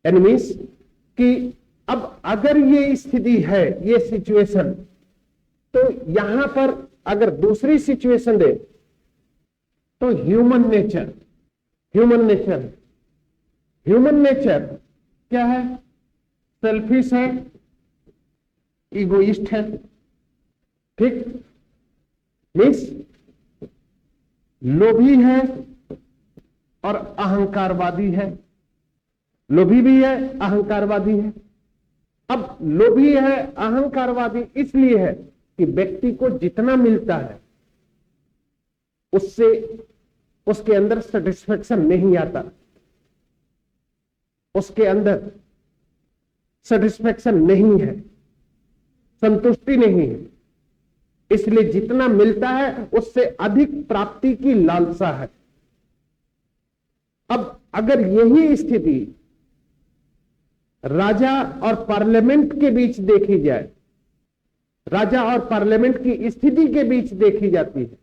यानी मीन्स कि अब अगर ये स्थिति है, ये सिचुएशन, तो यहां पर अगर दूसरी सिचुएशन दे तो ह्यूमन नेचर क्या है? सेल्फिश है, इगोइस्ट है। ठीक, मीन्स लोभी है और अहंकारवादी है। लोभी भी है, अहंकारवादी है। अब लोभी है, अहंकारवादी इसलिए है कि व्यक्ति को जितना मिलता है उससे उसके अंदर सेटिस्फेक्शन नहीं आता, उसके अंदर सेटिस्फेक्शन नहीं है, संतुष्टि नहीं है, इसलिए जितना मिलता है उससे अधिक प्राप्ति की लालसा है। अब अगर यही स्थिति राजा और पार्लियामेंट के बीच देखी जाए, राजा और पार्लियामेंट की स्थिति के बीच देखी जाती है,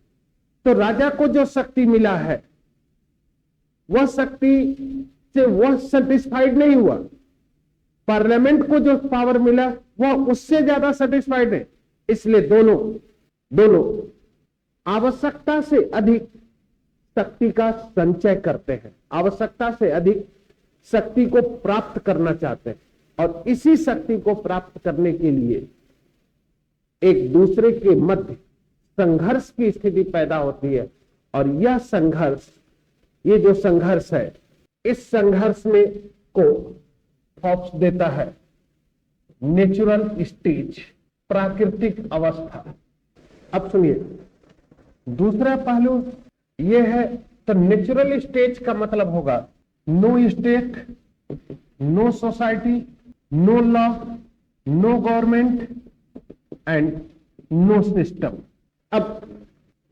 तो राजा को जो शक्ति मिला है वह शक्ति से वह सेटिस्फाइड नहीं हुआ। पार्लियामेंट को जो पावर मिला वह उससे ज्यादा सेटिस्फाइड है। इसलिए दोनों आवश्यकता से अधिक शक्ति का संचय करते हैं, आवश्यकता से अधिक शक्ति को प्राप्त करना चाहते हैं, और इसी शक्ति को प्राप्त करने के लिए एक दूसरे के मध्य संघर्ष की स्थिति पैदा होती है। और यह संघर्ष, ये जो संघर्ष है, इस संघर्ष में को हॉब्स देता है नेचुरल स्टेज, प्राकृतिक अवस्था। अब सुनिए, दूसरा पहलू यह है, तो नेचुरल स्टेज का मतलब होगा no state, no society, no law, no government and no system. अब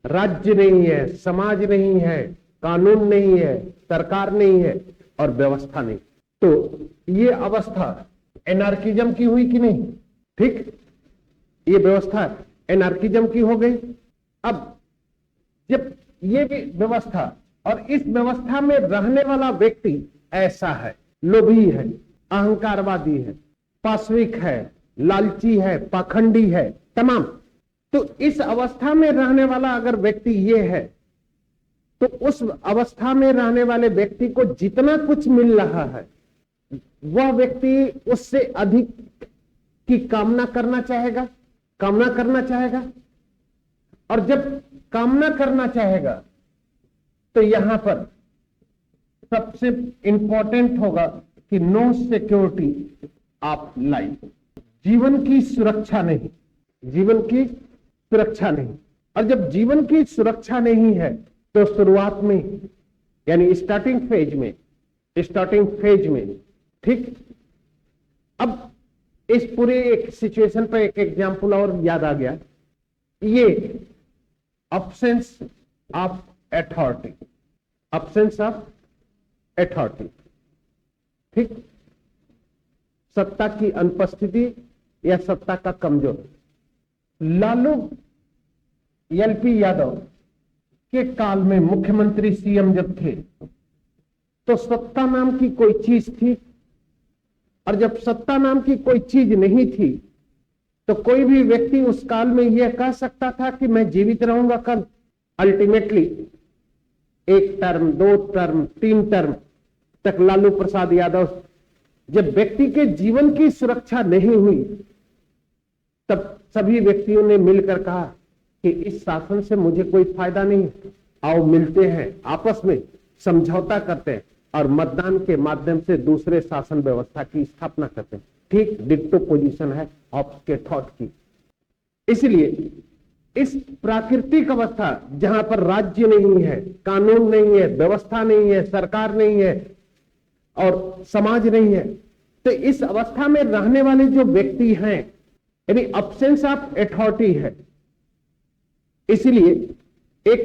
राज्य नहीं है, समाज नहीं है, कानून नहीं है, सरकार नहीं है और व्यवस्था नहीं, तो ये अवस्था एनार्किज्म की हुई कि नहीं? ठीक, ये व्यवस्था एनार्किज्म की हो गई। अब जब ये भी व्यवस्था, और इस व्यवस्था में रहने वाला व्यक्ति ऐसा है, लोभी है, अहंकारवादी है, पाशविक है, लालची है, पाखंडी है, तमाम, तो इस अवस्था में रहने वाला अगर व्यक्ति ये है, तो उस अवस्था में रहने वाले व्यक्ति को जितना कुछ मिल रहा है वह व्यक्ति उससे अधिक की कामना करना चाहेगा। और जब कामना करना चाहेगा तो यहां पर सबसे इंपॉर्टेंट होगा कि नो सिक्योरिटी ऑफ लाइफ, जीवन की सुरक्षा नहीं, जीवन की सुरक्षा नहीं। और जब जीवन की सुरक्षा नहीं है तो शुरुआत में, यानी स्टार्टिंग फेज में, ठीक। अब इस पूरे एक सिचुएशन पर एक एग्जांपल और याद आ गया, ये absence ऑफ अथॉरिटी, ठीक, सत्ता की अनुपस्थिति या सत्ता का कमजोर। लालू एलपी यादव के काल में मुख्यमंत्री सीएम जब थे तो सत्ता नाम की कोई चीज थी, और जब सत्ता नाम की कोई चीज नहीं थी तो कोई भी व्यक्ति उस काल में यह कह सकता था कि मैं जीवित रहूंगा कल। अल्टीमेटली 1 टर्म, 2 टर्म, 3 टर्म तक लालू प्रसाद यादव, जब व्यक्ति के जीवन की सुरक्षा नहीं हुई तब सभी व्यक्तियों ने मिलकर कहा कि इस शासन से मुझे कोई फायदा नहीं, आओ मिलते हैं, आपस में समझौता करते हैं और मतदान के माध्यम से दूसरे शासन व्यवस्था की स्थापना करते हैं। ठीक डिक्टो पोजीशन है हॉब्स के थॉट की। इसलिए इस प्राकृतिक अवस्था जहां पर राज्य नहीं है, कानून नहीं है, व्यवस्था नहीं है, सरकार नहीं है और समाज नहीं है, तो इस अवस्था में रहने वाले जो व्यक्ति हैं, यानी अब्सेंस ऑफ अथॉरिटी है। इसलिए एक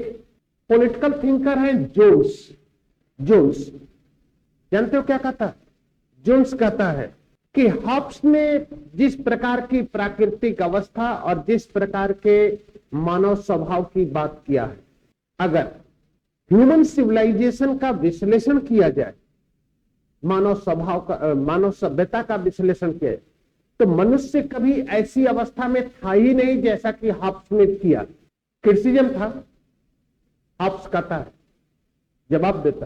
पॉलिटिकल थिंकर है जोन्स, जानते हो क्या कहता है? जोन्स कहता है कि हॉब्स ने जिस प्रकार की प्राकृतिक अवस्था और जिस प्रकार के मानव स्वभाव की बात किया है, अगर ह्यूमन सिविलाइजेशन का विश्लेषण किया जाए, मानव स्वभाव का, मानव सभ्यता का विश्लेषण किया तो मनुष्य कभी ऐसी अवस्था में था ही नहीं जैसा कि हॉब्स ने किया। क्रिटिसिज्म था, हॉब्स कहता है, जवाब देता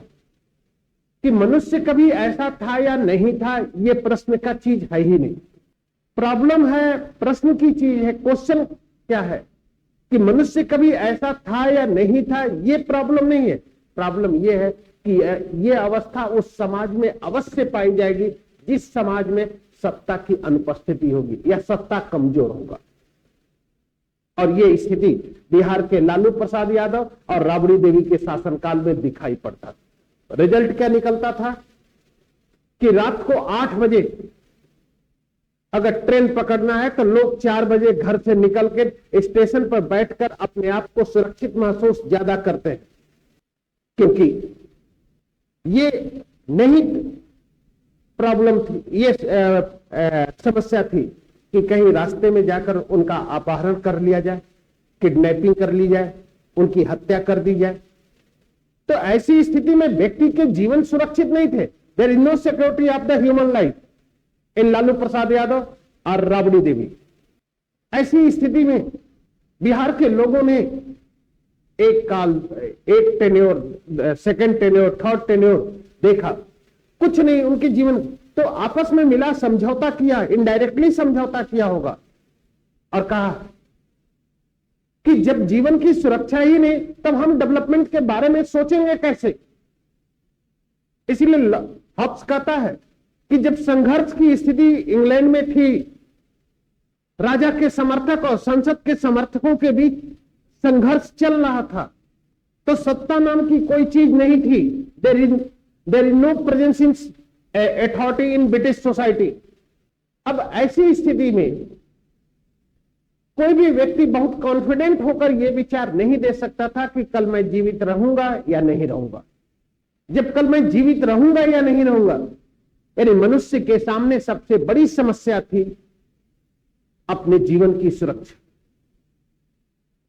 कि मनुष्य कभी ऐसा था या नहीं था, ये प्रश्न का चीज है ही नहीं। प्रॉब्लम है, प्रश्न की चीज है, क्वेश्चन क्या है कि मनुष्य कभी ऐसा था या नहीं था, ये प्रॉब्लम नहीं है। प्रॉब्लम ये है कि ये अवस्था उस समाज में अवश्य पाई जाएगी जिस समाज में सत्ता की अनुपस्थिति होगी या सत्ता कमजोर होगा। और ये स्थिति बिहार के लालू प्रसाद यादव और राबड़ी देवी के शासनकाल में दिखाई पड़ता था। रिजल्ट क्या निकलता था कि रात को 8 बजे अगर ट्रेन पकड़ना है तो लोग 4 बजे घर से निकल के स्टेशन पर बैठकर अपने आप को सुरक्षित महसूस ज्यादा करते हैं, क्योंकि ये नहीं प्रॉब्लम थी, ये समस्या थी कि कहीं रास्ते में जाकर उनका अपहरण कर लिया जाए, किडनैपिंग कर ली जाए, उनकी हत्या कर दी जाए। तो ऐसी स्थिति में व्यक्ति के जीवन सुरक्षित नहीं थे। There is no security of the human life in Lalu Prasad Yadav और राबड़ी देवी। ऐसी स्थिति में बिहार के लोगों ने एक tenure, second tenure, third tenure देखा, कुछ नहीं उनके जीवन। तो आपस में मिला, समझौता किया, इनडायरेक्टली समझौता किया होगा और कहा कि जब जीवन की सुरक्षा ही नहीं तब हम डेवलपमेंट के बारे में सोचेंगे कैसे। इसीलिए हॉब्स कहता है कि जब संघर्ष की स्थिति इंग्लैंड में थी, राजा के समर्थक और संसद के समर्थकों के बीच संघर्ष चल रहा था, तो सत्ता नाम की कोई चीज नहीं थी। There is no presence in authority in British society. अब ऐसी स्थिति में कोई भी व्यक्ति बहुत कॉन्फिडेंट होकर यह विचार नहीं दे सकता था कि कल मैं जीवित रहूंगा या नहीं रहूंगा। जब कल मैं जीवित रहूंगा या नहीं रहूंगा, यानी मनुष्य के सामने सबसे बड़ी समस्या थी अपने जीवन की सुरक्षा।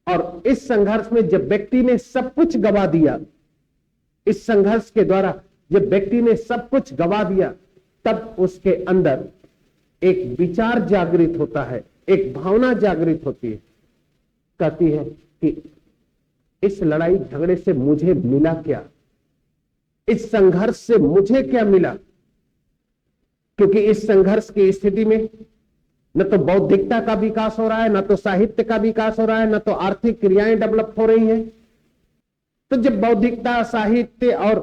और इस संघर्ष में जब व्यक्ति ने सब कुछ गवा दिया, इस संघर्ष के द्वारा जब व्यक्ति ने सब कुछ गवा दिया, तब उसके अंदर एक विचार जागृत होता है, एक भावना जागृत होती है, कहती है कि इस लड़ाई झगड़े से मुझे मिला क्या, इस संघर्ष से मुझे क्या मिला। क्योंकि इस संघर्ष की स्थिति में न तो बौद्धिकता का विकास हो रहा है, न तो साहित्य का विकास हो रहा है, न तो आर्थिक क्रियाएं डेवलप हो रही हैं। तो जब बौद्धिकता, साहित्य और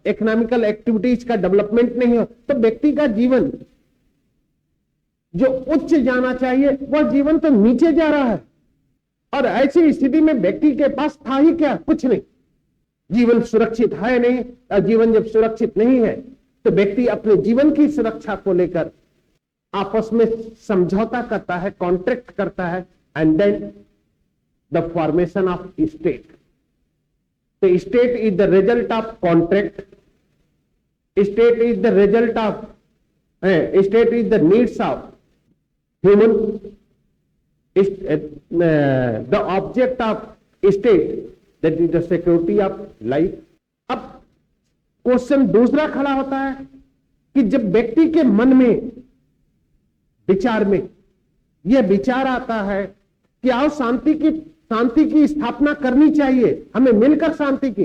इकोनॉमिकल एक्टिविटीज का डेवलपमेंट नहीं हो तो व्यक्ति का जीवन जो उच्च जाना चाहिए वह जीवन तो नीचे जा रहा है। और ऐसी स्थिति में व्यक्ति के पास था ही क्या, कुछ नहीं। जीवन सुरक्षित है नहीं, और जीवन जब सुरक्षित नहीं है तो व्यक्ति अपने जीवन की सुरक्षा को लेकर आपस में समझौता करता है, कॉन्ट्रैक्ट करता है, and then the formation of state. तो state is the result of contract, state is the result of, state is the needs of human, the object of state that is the security of life. अब question दूसरा खड़ा होता है कि जब व्यक्ति के मन में, विचार में यह विचार आता है कि आओ शांति की स्थापना करनी चाहिए, हमें मिलकर शांति की।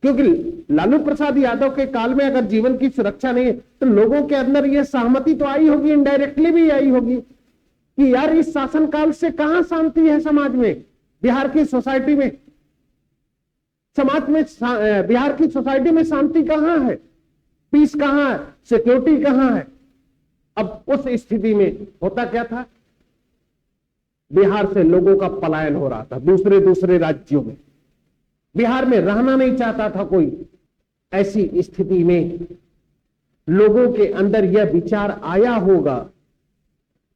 क्योंकि लालू प्रसाद यादव के काल में अगर जीवन की सुरक्षा नहीं है तो लोगों के अंदर यह सहमति तो आई होगी, इनडायरेक्टली भी आई होगी कि यार इस शासनकाल से कहां शांति है समाज में, बिहार की सोसाइटी में, समाज में, बिहार की सोसाइटी में शांति कहां है, पीस कहां है, सिक्योरिटी कहां है। अब उस स्थिति में होता क्या था, बिहार से लोगों का पलायन हो रहा था दूसरे राज्यों में, बिहार में रहना नहीं चाहता था कोई। ऐसी स्थिति में लोगों के अंदर यह विचार आया होगा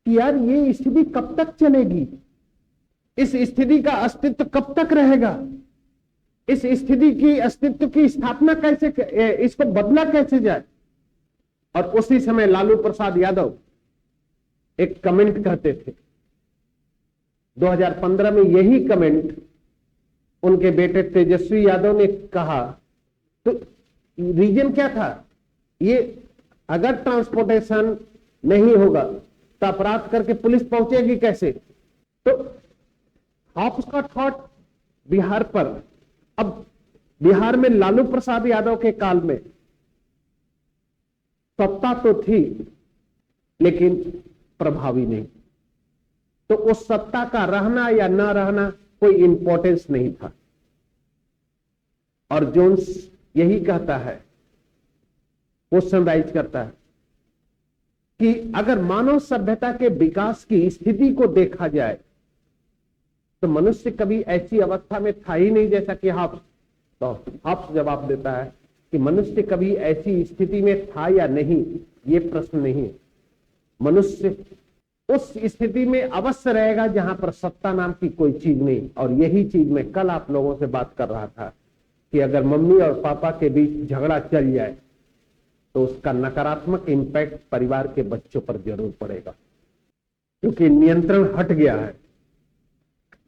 कि यार ये स्थिति कब तक चलेगी, इस स्थिति का अस्तित्व कब तक रहेगा, इस स्थिति की अस्तित्व की स्थापना कैसे, इसको बदला कैसे जाए। और उसी समय लालू प्रसाद यादव एक कमेंट कहते थे, 2015 में यही कमेंट उनके बेटे तेजस्वी यादव ने कहा। तो रीजन क्या था, ये अगर ट्रांसपोर्टेशन नहीं होगा तो अपराध करके पुलिस पहुंचेगी कैसे? तो हॉब्स का थॉट बिहार पर, अब बिहार में लालू प्रसाद यादव के काल में सत्ता तो थी लेकिन प्रभावी नहीं, तो उस सत्ता का रहना या ना रहना कोई इंपॉर्टेंस नहीं था। और जोन्स यही कहता है, क्वेश्चन राइज करता है कि अगर मानव सभ्यता के विकास की स्थिति को देखा जाए तो मनुष्य कभी ऐसी अवस्था में था ही नहीं, जैसा कि हॉब्स जवाब देता है कि मनुष्य कभी ऐसी स्थिति में था या नहीं, ये प्रश्न नहीं है। मनुष्य उस स्थिति में अवश्य रहेगा जहां पर सत्ता नाम की कोई चीज नहीं। और यही चीज मैं कल आप लोगों से बात कर रहा था कि अगर मम्मी और पापा के बीच झगड़ा चल जाए तो उसका नकारात्मक इंपैक्ट परिवार के बच्चों पर जरूर पड़ेगा, क्योंकि नियंत्रण हट गया है,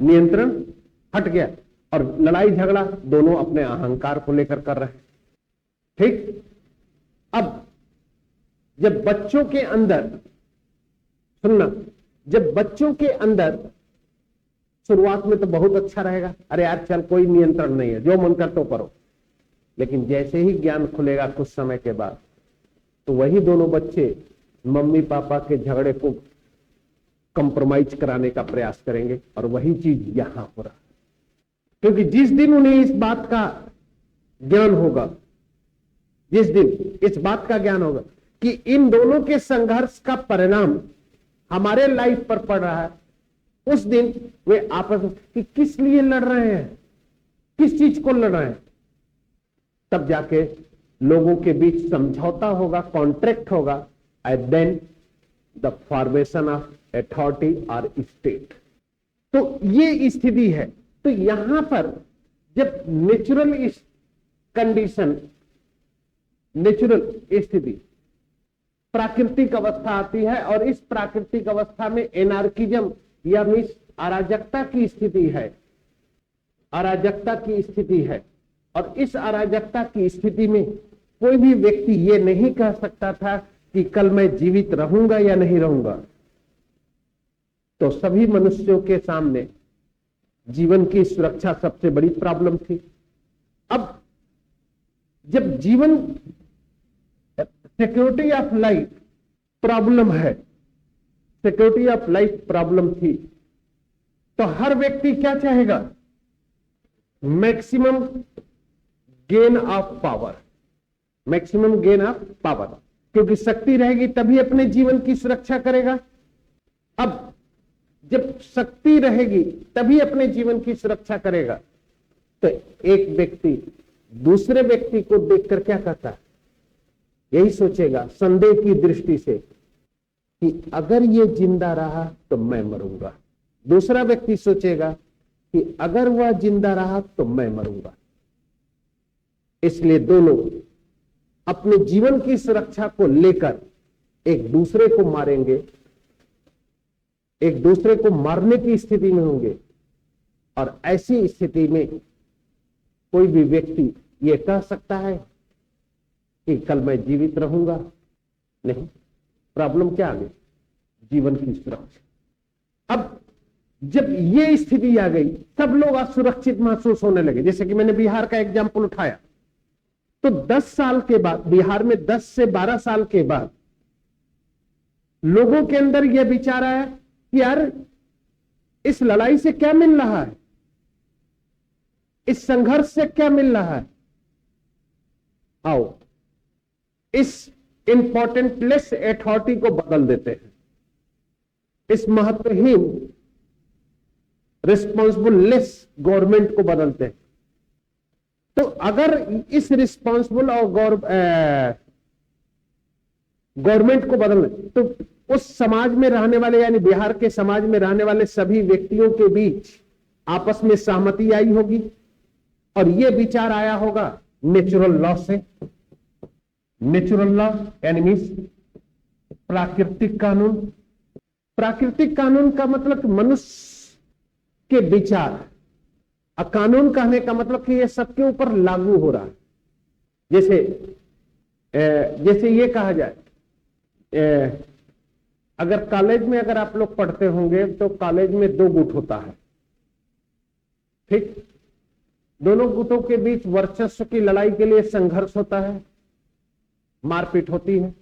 नियंत्रण हट गया और लड़ाई झगड़ा दोनों अपने अहंकार को लेकर कर रहे हैं। ठीक, अब जब बच्चों के अंदर, सुनना, जब बच्चों के अंदर शुरुआत में तो बहुत अच्छा रहेगा, अरे यार चल कोई नियंत्रण नहीं है, जो मन कर तो करो, लेकिन जैसे ही ज्ञान खुलेगा कुछ समय के बाद तो वही दोनों बच्चे मम्मी पापा के झगड़े को कंप्रोमाइज कराने का प्रयास करेंगे। और वही चीज यहां हो रहा है, क्योंकि जिस दिन उन्हें इस बात का ज्ञान होगा, जिस दिन इस बात का ज्ञान होगा कि इन दोनों के संघर्ष का परिणाम हमारे लाइफ पर पड़ रहा है, उस दिन वे आपस में कि किस लिए लड़ रहे हैं, किस चीज को लड़ रहे हैं, तब जाके लोगों के बीच समझौता होगा, कॉन्ट्रैक्ट होगा, and then the formation of authority और स्टेट। तो ये स्थिति है। तो यहां पर जब नेचुरल कंडीशन, नेचुरल स्थिति, प्राकृतिक अवस्था आती है और इस प्राकृतिक अवस्था में एनार्किज्म या मीन्स अराजकता की स्थिति है, अराजकता की स्थिति है। और इस अराजकता की स्थिति में कोई भी व्यक्ति ये नहीं कह सकता था कि कल मैं जीवित रहूंगा या नहीं रहूंगा। तो सभी मनुष्यों के सामने जीवन की सुरक्षा सबसे बड़ी प्रॉब्लम थी। अब जब जीवन, सिक्योरिटी ऑफ लाइफ प्रॉब्लम है, सिक्योरिटी ऑफ लाइफ प्रॉब्लम थी, तो हर व्यक्ति क्या चाहेगा? Maximum gain of power, maximum gain of power, क्योंकि शक्ति रहेगी तभी अपने जीवन की सुरक्षा करेगा। अब जब शक्ति रहेगी तभी अपने जीवन की सुरक्षा करेगा, तो एक व्यक्ति दूसरे व्यक्ति को देखकर क्या कहता है? यही सोचेगा संदेह की दृष्टि से कि अगर ये जिंदा रहा तो मैं मरूंगा। दूसरा व्यक्ति सोचेगा कि अगर वह जिंदा रहा तो मैं मरूंगा। इसलिए दोनों अपने जीवन की सुरक्षा को लेकर एक दूसरे को मारेंगे, एक दूसरे को मारने की स्थिति में होंगे। और ऐसी स्थिति में कोई भी व्यक्ति ये कह सकता है कि कल मैं जीवित रहूंगा? नहीं। प्रॉब्लम क्या आ गई? जीवन की सुरक्षा। अब जब ये स्थिति आ गई, सब लोग असुरक्षित महसूस होने लगे। जैसे कि मैंने बिहार का एग्जाम्पल उठाया, तो 10 साल के बाद, बिहार में 10 से 12 साल के बाद लोगों के अंदर यह विचार आया कि यार इस लड़ाई से क्या मिल रहा है, इस संघर्ष से क्या मिल रहा है, आओ इस इंपॉर्टेंटलेस अथॉरिटी को बदल देते हैं, इस महत्वहीन रिस्पॉन्सिबल लेस गवर्नमेंट को बदलते हैं। तो अगर इस रिस्पॉन्सिबल और गवर्नमेंट को बदलना, तो उस समाज में रहने वाले, यानी बिहार के समाज में रहने वाले सभी व्यक्तियों के बीच आपस में सहमति आई होगी और यह विचार आया होगा नेचुरल लॉ से। नेचुरल लॉ यानी मीन्स प्राकृतिक कानून। प्राकृतिक कानून का मतलब मनुष्य के विचार, और कानून कहने का मतलब कि यह सबके ऊपर लागू हो रहा है। जैसे ये कहा जाए अगर कॉलेज में अगर आप लोग पढ़ते होंगे तो कॉलेज में 2 गुट होता है, ठीक। दोनों गुटों के बीच वर्चस्व की लड़ाई के लिए संघर्ष होता है, मारपीट होती है।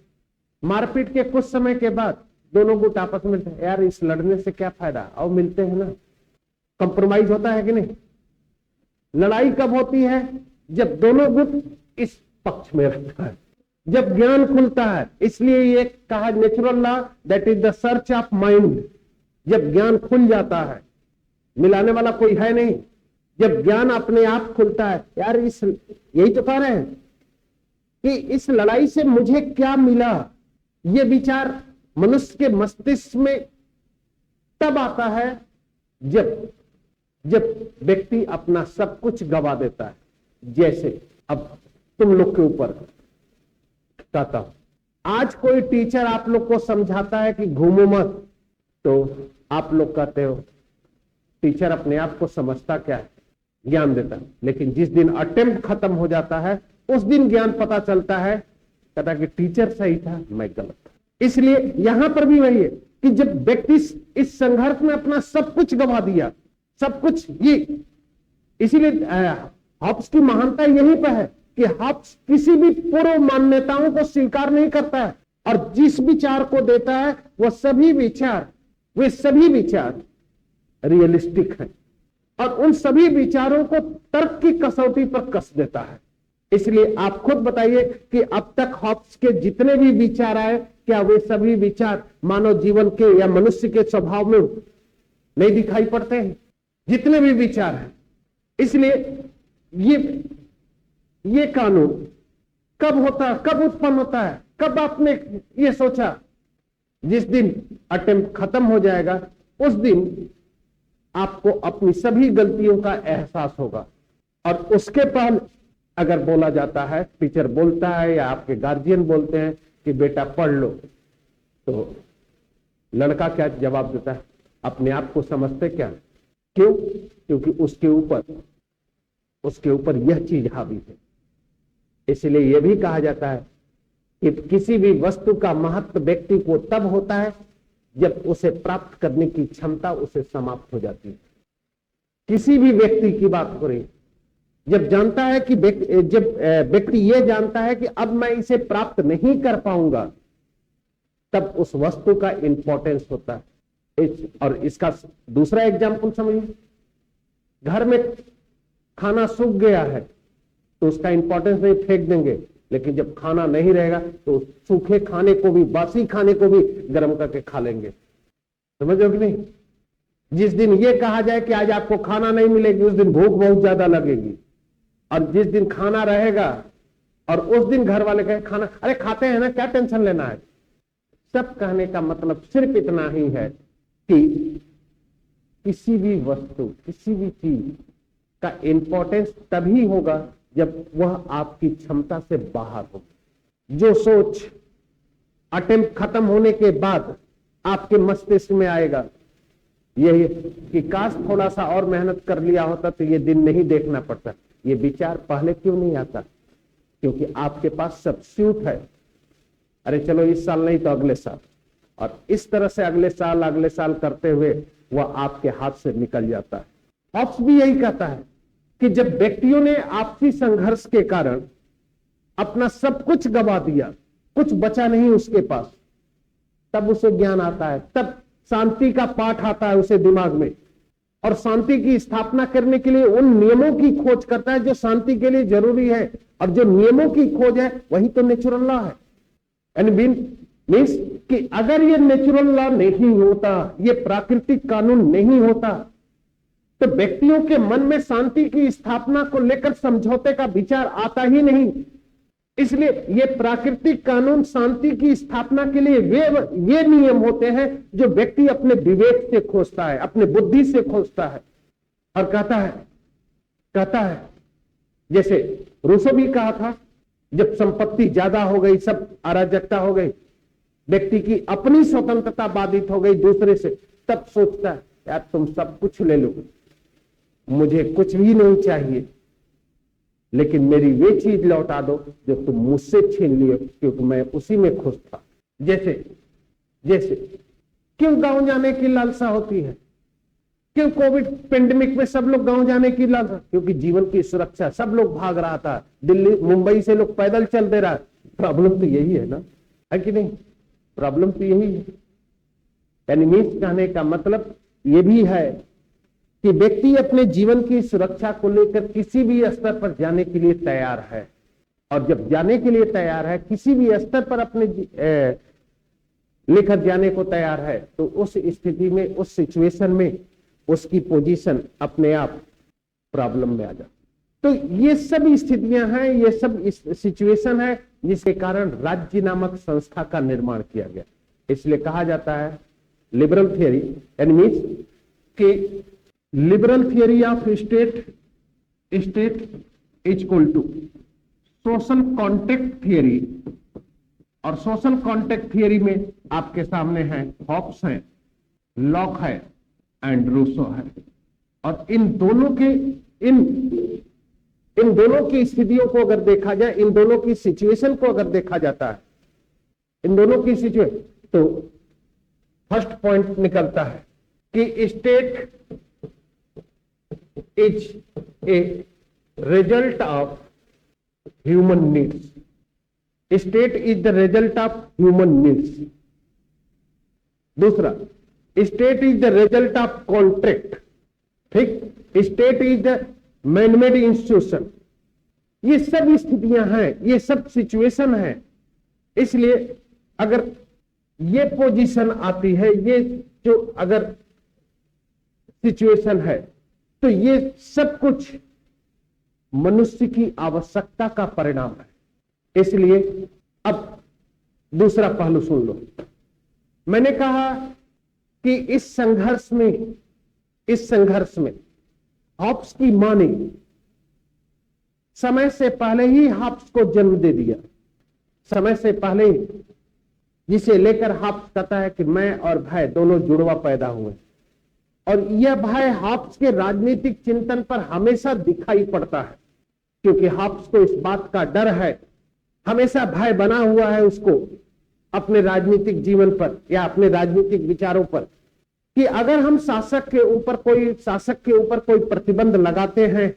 मारपीट के कुछ समय के बाद दोनों गुट आपस में, यार इस लड़ने से क्या फायदा, और मिलते हैं ना। कंप्रोमाइज होता है कि नहीं। लड़ाई कब होती है, जब दोनों गुट इस पक्ष में रहता है, जब ज्ञान खुलता है। इसलिए ये कहा natural law that is the search of mind. जब ज्ञान खुल जाता है, मिलाने वाला कोई है नहीं, जब ज्ञान अपने आप खुलता है, यार इस, यही तो कह रहे हैं कि इस लड़ाई से मुझे क्या मिला, ये विचार मनुष्य के मस्तिष्क में तब आता है जब व्यक्ति अपना सब कुछ गवा देता है। जैसे अब तुम लोग के ऊपर कहता हूं, आज कोई टीचर आप लोग को समझाता है कि घूमो मत, तो आप लोग कहते हो टीचर अपने आप को समझता क्या है, ज्ञान देता है। लेकिन जिस दिन अटेम्प्ट खत्म हो जाता है उस दिन ज्ञान पता चलता है, कहता कि टीचर सही था, मैं गलत था। इसलिए यहां पर भी वही है कि जब व्यक्ति इस संघर्ष में अपना सब कुछ गवा दिया, सब कुछ, ये इसीलिए हॉब्स की महानता यहीं पर है कि हॉब्स किसी भी पूर्व मान्यताओं को स्वीकार नहीं करता है, और जिस विचार को देता है वे सभी विचार रियलिस्टिक हैं, और उन सभी विचारों को तर्क की कसौटी पर कस देता है। इसलिए आप खुद बताइए कि अब तक हॉब्स के जितने भी विचार आए, क्या वे सभी विचार मानव जीवन के या मनुष्य के स्वभाव में नहीं दिखाई पड़ते हैं? जितने भी विचार हैं। इसलिए ये कानून कब उत्पन्न होता है, कब आपने ये सोचा? जिस दिन अटेम्प्ट खत्म हो जाएगा उस दिन आपको अपनी सभी गलतियों का एहसास होगा। और उसके पहले अगर बोला जाता है, टीचर बोलता है या आपके गार्जियन बोलते हैं कि बेटा पढ़ लो, तो लड़का क्या जवाब देता है? अपने आप को समझते क्या? क्यों? क्योंकि उसके ऊपर यह चीज हावी है। इसलिए यह भी कहा जाता है कि किसी भी वस्तु का महत्व व्यक्ति को तब होता है जब उसे प्राप्त करने की क्षमता उसे समाप्त हो जाती है। किसी भी व्यक्ति की बात करें, जब जानता है कि जब व्यक्ति यह जानता है कि अब मैं इसे प्राप्त नहीं कर पाऊंगा, तब उस वस्तु का इंपॉर्टेंस होता है। और इसका दूसरा एग्जाम्पल समझिए, घर में खाना सूख गया है तो उसका इंपॉर्टेंस नहीं, फेंक देंगे। लेकिन जब खाना नहीं रहेगा तो सूखे खाने को भी, बासी खाने को भी गर्म करके खा लेंगे। समझो कि नहीं? जिस दिन ये कहा जाए कि आज आपको खाना नहीं मिलेगी, उस दिन भूख बहुत ज्यादा लगेगी। और जिस दिन खाना रहेगा और उस दिन घर वाले कहे खाना, अरे खाते हैं ना, क्या टेंशन लेना है। सब कहने का मतलब सिर्फ इतना ही है कि किसी भी वस्तु, किसी भी चीज का इंपॉर्टेंस तभी होगा जब वह आपकी क्षमता से बाहर हो। जो सोच अटेम्प्ट खत्म होने के बाद आपके मस्तिष्क में आएगा, यही कि काश थोड़ा सा और मेहनत कर लिया होता तो ये दिन नहीं देखना पड़ता। ये विचार पहले क्यों नहीं आता? क्योंकि आपके पास सब्स्टिट्यूट है। अरे चलो इस साल नहीं तो अगले साल, और इस तरह से अगले साल करते हुए वह आपके हाथ से निकल जाता है। हॉब्स भी यही कहता है कि जब व्यक्तियों ने आपसी संघर्ष के कारण अपना सब कुछ गवा दिया, कुछ बचा नहीं उसके पास, तब उसे ज्ञान आता है, तब शांति का पाठ आता है उसे दिमाग में, और शांति की स्थापना करने के लिए उन नियमों की खोज करता है जो शांति के लिए जरूरी है। और जो नियमों की खोज है वही तो नेचुरल लॉ है। एंड मीन्स कि अगर ये नेचुरल लॉ नहीं होता, ये प्राकृतिक कानून नहीं होता, तो व्यक्तियों के मन में शांति की स्थापना को लेकर समझौते का विचार आता ही नहीं। इसलिए ये प्राकृतिक कानून शांति की स्थापना के लिए ये नियम होते हैं जो व्यक्ति अपने विवेक से खोजता है, अपने बुद्धि से खोजता है और कहता है जैसे रूसो भी कहा था, जब संपत्ति ज्यादा हो गई, सब अराजकता हो गई, व्यक्ति की अपनी स्वतंत्रता बाधित हो गई दूसरे से, तब सोचता है यार तुम सब कुछ ले लो, मुझे कुछ भी नहीं चाहिए, लेकिन मेरी वे चीज लौटा दो जो तुम मुझसे छीन लिए, क्योंकि मैं उसी में खुश था। जैसे जैसे क्यों गांव जाने की लालसा होती है? क्यों कोविड पेंडेमिक में सब लोग गांव जाने की लालसा? क्योंकि जीवन की सुरक्षा, सब लोग भाग रहा था, दिल्ली मुंबई से लोग पैदल चल दे रहा है। प्रॉब्लम तो यही है ना, है कि नहीं? प्रॉब्लम तो यही है। यानी मीन्स कहने का मतलब ये भी है कि व्यक्ति अपने जीवन की सुरक्षा को लेकर किसी भी स्तर पर जाने के लिए तैयार है, और जब जाने के लिए तैयार है, किसी भी स्तर पर अपने लेकर जाने को तैयार है, तो उस स्थिति में, उस सिचुएशन में उसकी पोजीशन अपने आप प्रॉब्लम में आ जाती। तो ये सब स्थितियां हैं, ये सब सिचुएशन है जिसके कारण राज्य नामक संस्था का निर्माण किया गया। इसलिए कहा जाता है लिबरल थियरी, यानी मीन्स कि liberal theory of state is equal to social contract theory. और सोशल कॉन्ट्रैक्ट थियरी में आपके सामने है हॉब्स है, लॉक है एंड रूसो है। और इन दोनों की स्थितियों को अगर देखा जाए, इन दोनों की सिचुएशन को अगर देखा जाता है, इन दोनों की सिचुएशन, तो फर्स्ट पॉइंट निकलता है कि state is a result of human needs. State is the result of human needs. दूसरा, state is the result of contract. ठीक, state is the manmade institution. ये सब स्थितियां हैं, ये सब सिचुएशन है। इसलिए अगर ये पोजीशन आती है, ये जो अगर सिचुएशन है, तो ये सब कुछ मनुष्य की आवश्यकता का परिणाम है। इसलिए अब दूसरा पहलू सुन लो। मैंने कहा कि इस संघर्ष में हॉब्स की मां ने समय से पहले ही हॉब्स को जन्म दे दिया। समय से पहले ही, जिसे लेकर हॉब्स कहता है कि मैं और भय दोनों जुड़वा पैदा हुए, और यह भय हॉब्स के राजनीतिक चिंतन पर हमेशा दिखाई पड़ता है, क्योंकि हॉब्स को इस बात का डर है, हमेशा भय बना हुआ है उसको अपने राजनीतिक जीवन पर या अपने राजनीतिक विचारों पर, कि अगर हम शासक के ऊपर कोई प्रतिबंध लगाते हैं,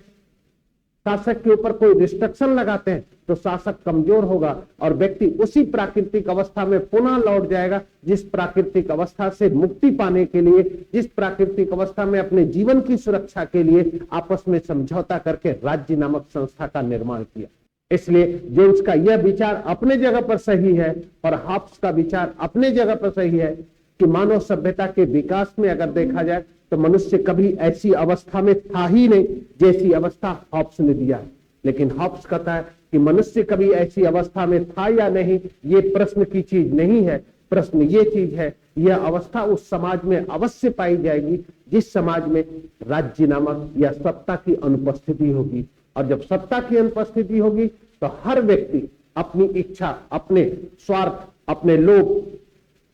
शासक के ऊपर कोई रिस्ट्रिक्शन लगाते हैं, तो शासक कमजोर होगा और व्यक्ति उसी प्राकृतिक अवस्था में पुनः लौट जाएगा, जिस प्राकृतिक अवस्था से मुक्ति पाने के लिए, जिस प्राकृतिक अवस्था में अपने जीवन की सुरक्षा के लिए आपस में समझौता करके राज्य नामक संस्था का निर्माण किया। इसलिए जेम्स का यह विचार अपने जगह पर सही है और हॉब्स का विचार अपने जगह पर सही है कि मानव सभ्यता के विकास में अगर देखा जाए तो मनुष्य कभी ऐसी अवस्था में था ही नहीं जैसी अवस्था हॉब्स ने दिया है। लेकिन हॉब्स कहता है कि मनुष्य कभी ऐसी अवस्था में था या नहीं, ये प्रश्न की चीज नहीं है। प्रश्न ये चीज है, यह अवस्था उस समाज में अवश्य पाई जाएगी जिस समाज में राज्य नामक या सत्ता की अनुपस्थिति होगी। और जब सत्ता की अनुपस्थिति होगी तो हर व्यक्ति अपनी इच्छा, अपने स्वार्थ, अपने लोभ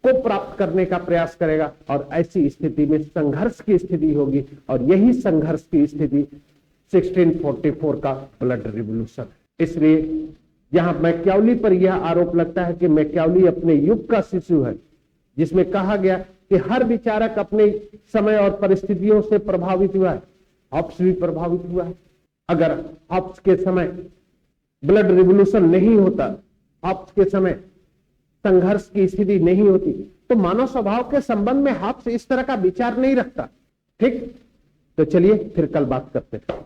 को प्राप्त करने का प्रयास करेगा, और ऐसी स्थिति में संघर्ष की स्थिति होगी। और यही संघर्ष की स्थिति 1644 का ब्लड रिवॉल्यूशन है। इसलिए यहां मैकियावेली पर यह आरोप लगता है कि मैकियावेली अपने युग का शिशु है, जिसमें कहा गया कि हर विचारक अपने समय और परिस्थितियों से प्रभावित हुआ है। हॉब्स भी प्रभावित हुआ है। अगर हॉब्स के समय ब्लड रिवॉल्यूशन नहीं होता, हॉब्स के समय संघर्ष की स्थिति नहीं होती, तो मानव स्वभाव के संबंध में हॉब्स इस तरह का विचार नहीं रखता। ठीक, तो चलिए फिर कल बात करते हैं।